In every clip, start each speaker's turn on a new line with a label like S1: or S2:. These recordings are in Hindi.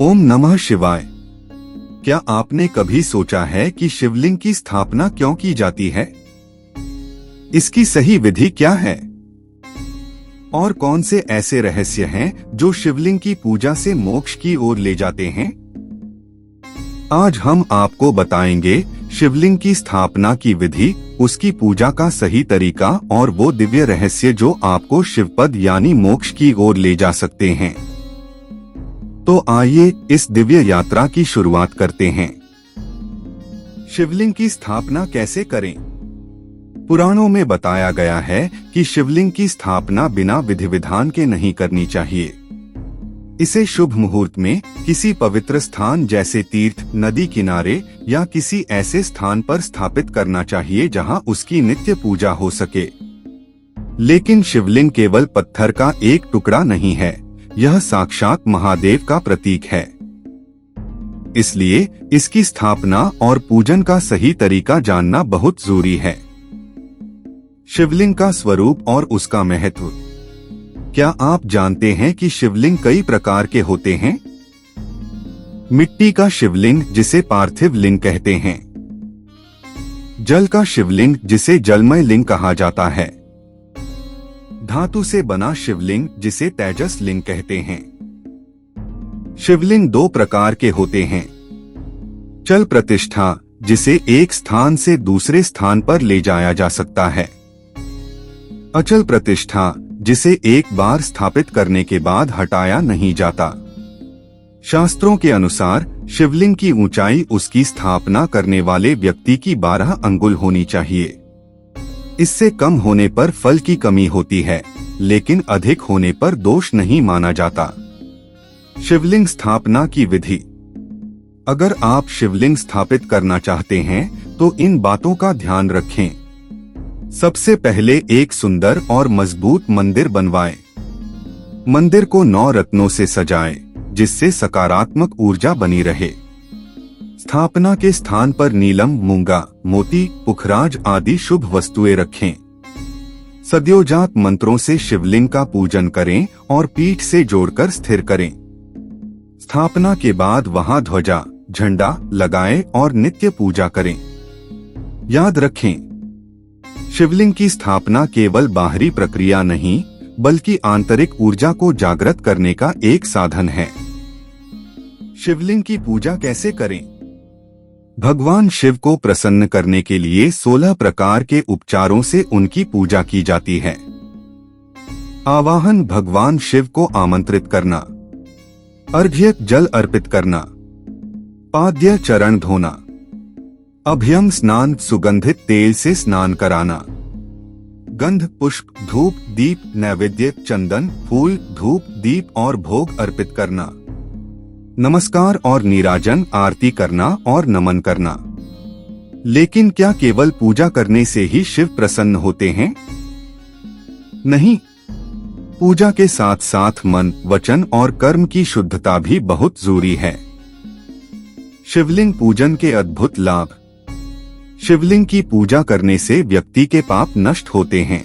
S1: ओम नमः शिवाय। क्या आपने कभी सोचा है कि शिवलिंग की स्थापना क्यों की जाती है? इसकी सही विधि क्या है? और कौन से ऐसे रहस्य हैं जो शिवलिंग की पूजा से मोक्ष की ओर ले जाते हैं? आज हम आपको बताएंगे शिवलिंग की स्थापना की विधि, उसकी पूजा का सही तरीका और वो दिव्य रहस्य जो आपको शिवपद यानी मोक्ष की ओर ले जा सकते हैं। तो आइए इस दिव्य यात्रा की शुरुआत करते हैं। शिवलिंग की स्थापना कैसे करें? पुराणों में बताया गया है कि शिवलिंग की स्थापना बिना विधि विधान के नहीं करनी चाहिए। इसे शुभ मुहूर्त में किसी पवित्र स्थान जैसे तीर्थ, नदी किनारे या किसी ऐसे स्थान पर स्थापित करना चाहिए जहां उसकी नित्य पूजा हो सके। लेकिन शिवलिंग केवल पत्थर का एक टुकड़ा नहीं है, यह साक्षात महादेव का प्रतीक है। इसलिए इसकी स्थापना और पूजन का सही तरीका जानना बहुत जरूरी है। शिवलिंग का स्वरूप और उसका महत्व। क्या आप जानते हैं कि शिवलिंग कई प्रकार के होते हैं? मिट्टी का शिवलिंग जिसे पार्थिव लिंग कहते हैं, जल का शिवलिंग जिसे जलमय लिंग कहा जाता है, धातु से बना शिवलिंग जिसे तेजस लिंग कहते हैं। शिवलिंग दो प्रकार के होते हैं, चल प्रतिष्ठा जिसे एक स्थान से दूसरे स्थान पर ले जाया जा सकता है, अचल प्रतिष्ठा जिसे एक बार स्थापित करने के बाद हटाया नहीं जाता। शास्त्रों के अनुसार शिवलिंग की ऊंचाई उसकी स्थापना करने वाले व्यक्ति की 12 अंगुल होनी चाहिए। इससे कम होने पर फल की कमी होती है, लेकिन अधिक होने पर दोष नहीं माना जाता। शिवलिंग स्थापना की विधि। अगर आप शिवलिंग स्थापित करना चाहते हैं तो इन बातों का ध्यान रखें। सबसे पहले एक सुंदर और मजबूत मंदिर बनवाएं। मंदिर को 9 रत्नों से सजाएं, जिससे सकारात्मक ऊर्जा बनी रहे। स्थापना के स्थान पर नीलम, मूंगा, मोती, पुखराज आदि शुभ वस्तुएं रखें। सद्योजात मंत्रों से शिवलिंग का पूजन करें और पीठ से जोड़कर स्थिर करें। स्थापना के बाद वहां ध्वजा, झंडा लगाएं और नित्य पूजा करें। याद रखें, शिवलिंग की स्थापना केवल बाहरी प्रक्रिया नहीं, बल्कि आंतरिक ऊर्जा को जागृत करने का एक साधन है। शिवलिंग की पूजा कैसे करें? भगवान शिव को प्रसन्न करने के लिए 16 प्रकार के उपचारों से उनकी पूजा की जाती है। आवाहन, भगवान शिव को आमंत्रित करना, अर्घ्य, जल अर्पित करना, पाद्य, चरण धोना, अभ्यंग, स्नान, सुगंधित तेल से स्नान कराना, गंध, पुष्प, धूप, दीप, नैवेद्य, चंदन, फूल, धूप, दीप और भोग अर्पित करना, नमस्कार और नीराजन, आरती करना और नमन करना। लेकिन क्या केवल पूजा करने से ही शिव प्रसन्न होते हैं? नहीं, पूजा के साथ साथ मन, वचन और कर्म की शुद्धता भी बहुत जरूरी है। शिवलिंग पूजन के अद्भुत लाभ। शिवलिंग की पूजा करने से व्यक्ति के पाप नष्ट होते हैं।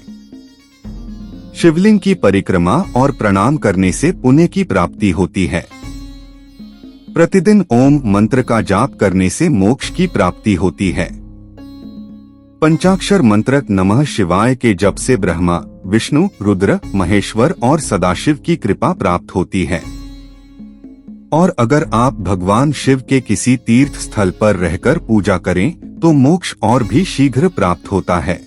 S1: शिवलिंग की परिक्रमा और प्रणाम करने से पुण्य की प्राप्ति होती है। प्रतिदिन ओम मंत्र का जाप करने से मोक्ष की प्राप्ति होती है। पंचाक्षर मंत्र नमः शिवाय के जप से ब्रह्मा, विष्णु, रुद्र, महेश्वर और सदाशिव की कृपा प्राप्त होती है। और अगर आप भगवान शिव के किसी तीर्थ स्थल पर रहकर पूजा करें तो मोक्ष और भी शीघ्र प्राप्त होता है।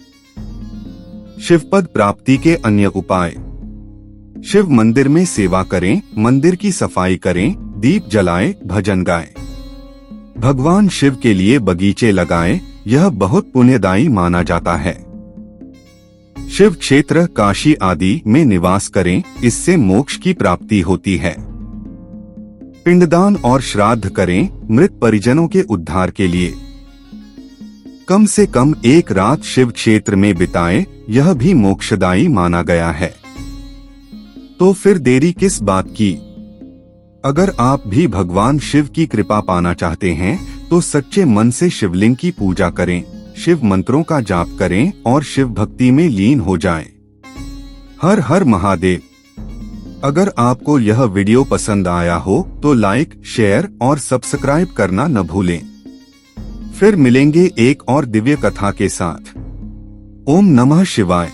S1: शिवपद प्राप्ति के अन्य उपाय। शिव मंदिर में सेवा करें, मंदिर की सफाई करें, दीप जलाएं, भजन गाएं। भगवान शिव के लिए बगीचे लगाएं, यह बहुत पुण्यदायी माना जाता है। शिव क्षेत्र, काशी आदि में निवास करें, इससे मोक्ष की प्राप्ति होती है। पिंडदान और श्राद्ध करें, मृत परिजनों के उद्धार के लिए। कम से कम एक रात शिव क्षेत्र में बिताएं, यह भी मोक्षदायी माना गया है। तो फिर देरी किस बात की? अगर आप भी भगवान शिव की कृपा पाना चाहते हैं तो सच्चे मन से शिवलिंग की पूजा करें, शिव मंत्रों का जाप करें और शिव भक्ति में लीन हो जाएं। हर हर महादेव। अगर आपको यह वीडियो पसंद आया हो तो लाइक, शेयर और सब्सक्राइब करना न भूलें। फिर मिलेंगे एक और दिव्य कथा के साथ। ओम नमः शिवाय।